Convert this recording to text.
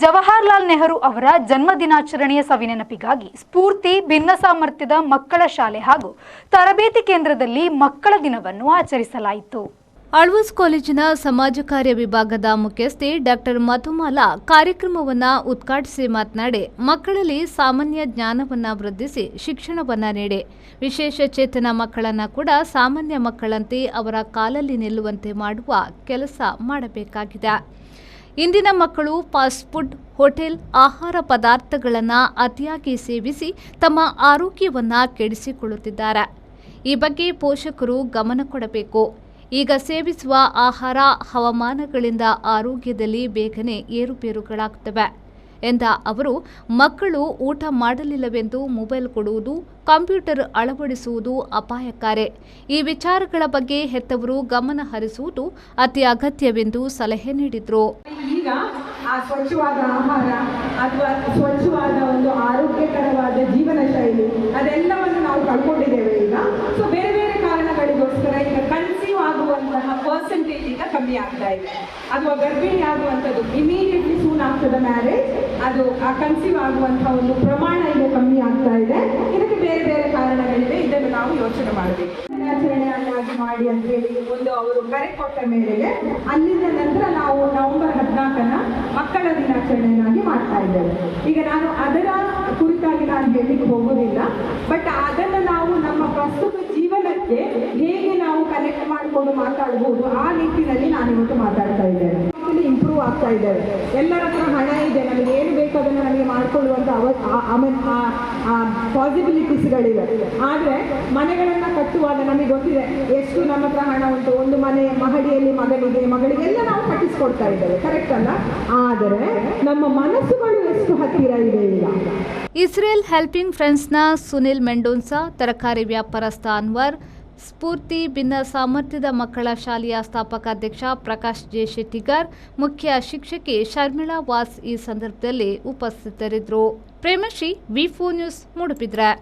ಜವಾಹರಲಾಲ್ ನೆಹರು ಅವರ ಜನ್ಮದಿನಾಚರಣೆಯ ಸವಿನೆನಪಿಗಾಗಿ ಸ್ಫೂರ್ತಿ ಭಿನ್ನ ಸಾಮರ್ಥ್ಯದ ಮಕ್ಕಳ ಶಾಲೆ ಹಾಗೂ ತರಬೇತಿ ಕೇಂದ್ರದಲ್ಲಿ ಮಕ್ಕಳ ದಿನವನ್ನು ಆಚರಿಸಲಾಯಿತು. ಆಳ್ವಾಸ್ ಕಾಲೇಜಿನ ಸಮಾಜ ಕಾರ್ಯ ವಿಭಾಗದ ಮುಖ್ಯಸ್ಥೆ ಡಾಕ್ಟರ್ ಮಧುಮಾಲಾ ಕಾರ್ಯಕ್ರಮವನ್ನು ಉದ್ಘಾಟಿಸಿ ಮಾತನಾಡಿ, ಮಕ್ಕಳಲ್ಲಿ ಸಾಮಾನ್ಯ ಜ್ಞಾನವನ್ನು ವೃದ್ಧಿಸಿ ಶಿಕ್ಷಣವನ್ನು ನೀಡಿ ವಿಶೇಷ ಚೇತನ ಮಕ್ಕಳನ್ನು ಕೂಡ ಸಾಮಾನ್ಯ ಮಕ್ಕಳಂತೆ ಅವರ ಕಾಲಲ್ಲಿ ನಿಲ್ಲುವಂತೆ ಮಾಡುವ ಕೆಲಸ ಮಾಡಬೇಕಾಗಿದೆ. ಇಂದಿನ ಮಕ್ಕಳು ಫಾಸ್ಟ್ ಫುಡ್, ಹೋಟೆಲ್ ಆಹಾರ ಪದಾರ್ಥಗಳನ್ನು ಅತಿಯಾಗಿ ಸೇವಿಸಿ ತಮ್ಮ ಆರೋಗ್ಯವನ್ನು ಕೆಡಿಸಿಕೊಳ್ಳುತ್ತಿದ್ದಾರೆ. ಈ ಬಗ್ಗೆ ಪೋಷಕರು ಗಮನ ಕೊಡಬೇಕು. ಈಗ ಸೇವಿಸುವ ಆಹಾರ ಹವಾಮಾನಗಳಿಂದ ಆರೋಗ್ಯದಲ್ಲಿ ಬೇಗನೆ ಏರುಪೇರುಗಳಾಗುತ್ತವೆ ಎಂದ ಅವರು, ಮಕ್ಕಳು ಊಟ ಮಾಡಲಿಲ್ಲವೆಂದು ಮೊಬೈಲ್ ಕೊಡುವುದು, ಕಂಪ್ಯೂಟರ್ ಅಳವಡಿಸುವುದು ಅಪಾಯಕಾರಿ. ಈ ವಿಚಾರಗಳ ಬಗ್ಗೆ ಹೆತ್ತವರು ಗಮನ ಹರಿಸುವುದು ಅತಿ ಅಗತ್ಯವೆಂದು ಸಲಹೆ ನೀಡಿದರು. ಈಗ ಆ ಸ್ವಚ್ಛವಾದ ಆಹಾರ ಅಥವಾ ಸ್ವಚ್ಛವಾದ ಒಂದು ಆರೋಗ್ಯಕರವಾದ ಜೀವನ ಶೈಲಿ ಅದೆಲ್ಲವನ್ನು ನಾವು ಕಳ್ಕೊಂಡಿದ್ದೇವೆ ಈಗ. ಸೊ ಬೇರೆ ಬೇರೆ ಕಾರಣಗಳಿಗೋಸ್ಕರ ಈಗ ಕನ್ಸೀವ್ ಆಗುವಂತಹ ಪರ್ಸೆಂಟೇಜ್ ಈಗ ಕಮ್ಮಿ ಆಗ್ತಾ ಇದೆ. ಅಥವಾ ಗರ್ಭಿಣಿ ಆಗುವಂಥದ್ದು immediately soon after the marriage ಅದು ಆ ಕನ್ಸೀವ್ ಆಗುವಂತಹ ಒಂದು ಪ್ರಮಾಣ ಈಗ ಕಮ್ಮಿ ಆಗ್ತಾ ಇದೆ. ಇದಕ್ಕೆ ಬೇರೆ ಬೇರೆ ಕಾರಣಗಳಿವೆ. ಇದನ್ನು ನಾವು ಯೋಚನೆ ಮಾಡಬೇಕು. ದಿನಾಚರಣೆಯನ್ನಾಗಿ ಮಾಡಿ ಅಂತ ಹೇಳಿ ಒಂದು ಅವರು ಕರೆ ಕೊಟ್ಟ ಮೇರೆಗೆ ಅಲ್ಲಿಂದ ನಂತರ ನಾವು ನವೆಂಬರ್ 14 ಮಕ್ಕಳ ದಿನಾಚರಣೆಯನ್ನಾಗಿ ಮಾಡ್ತಾ ಇದ್ದೇವೆ. ಈಗ ನಾನು ಅದರ ಕುರಿತಾಗಿ ನಾನು ಹೇಳಲಿಕ್ಕೆ ಹೋಗೋದಿಲ್ಲ, ಬಟ್ ಅದನ್ನು ನಾವು ನಮ್ಮ ಪ್ರಸ್ತುತ ಜೀವನಕ್ಕೆ ಹೇಗೆ ನಾವು ಕನೆಕ್ಟ್ ಮಾಡಿಕೊಂಡು ಮಾತಾಡಬಹುದು ಆ ನಿಟ್ಟಿನಲ್ಲಿ ನಾನು ಇವತ್ತು ಮಾತಾಡ್ತಾ ಇದ್ದೇನೆ. ಇಂಪ್ರೂವ್ ಆಗ್ತಾ ಇದ್ದೇವೆ. ಎಲ್ಲರ ಹತ್ರ ಹಣ ಇದೆ, ನಮಗೆ ಏನು ಬೇಕು ಅದನ್ನು ನಮಗೆ ಮಾಡಿಕೊಳ್ಳುವಂಥ ಪಾಸಿಬಿಲಿಟೀಸ್ಗಳಿವೆ. ಆದರೆ ಮನೆಗಳನ್ನು ಕಟ್ಟುವಾಗ ನಮಗೆ ಗೊತ್ತಿದೆ ಎಷ್ಟು ನಮ್ಮ ಹತ್ರ ಹಣ ಉಂಟು. ಒಂದು ಮನೆ ಮಹಡಿಯಲ್ಲಿ ಮಗಳಿಗೆಲ್ಲ ನಾವು ಕಟ್ಟಿಸ್ಕೊಡ್ತಾ ಇದ್ದೇವೆ, ಕರೆಕ್ಟ್ ಅಲ್ಲ? ಆದರೆ ನಮ್ಮ ಮನಸ್ಸುಗಳು ಎಷ್ಟು ಹತ್ತಿರ ಇದೆ ಈಗ. ಇಸ್ರೇಲ್ ಹೆಲ್ಪಿಂಗ್ ಫ್ರೆಂಡ್ಸ್ನ ಸುನಿಲ್ ಮೆಂಡೋನ್ಸಾ, ತರಕಾರಿ ವ್ಯಾಪಾರಸ್ಥ ಅನ್ವರ್, ಸ್ಫೂರ್ತಿ ಭಿನ್ನ ಸಾಮರ್ಥ್ಯದ ಮಕ್ಕಳ ಶಾಲೆಯ ಸ್ಥಾಪಕ ಅಧ್ಯಕ್ಷ ಪ್ರಕಾಶ್ ಜೆ ಶೆಟ್ಟಿಗರ್, ಮುಖ್ಯ ಶಿಕ್ಷಕಿ ಶರ್ಮಿಳಾ ವಾಸ್ ಈ ಸಂದರ್ಭದಲ್ಲಿ ಉಪಸ್ಥಿತರಿದ್ದರು. ಪ್ರೇಮಶ್ರೀ, ವಿ4 ನ್ಯೂಸ್, ಮೂಡುಬಿದ್ರೆ.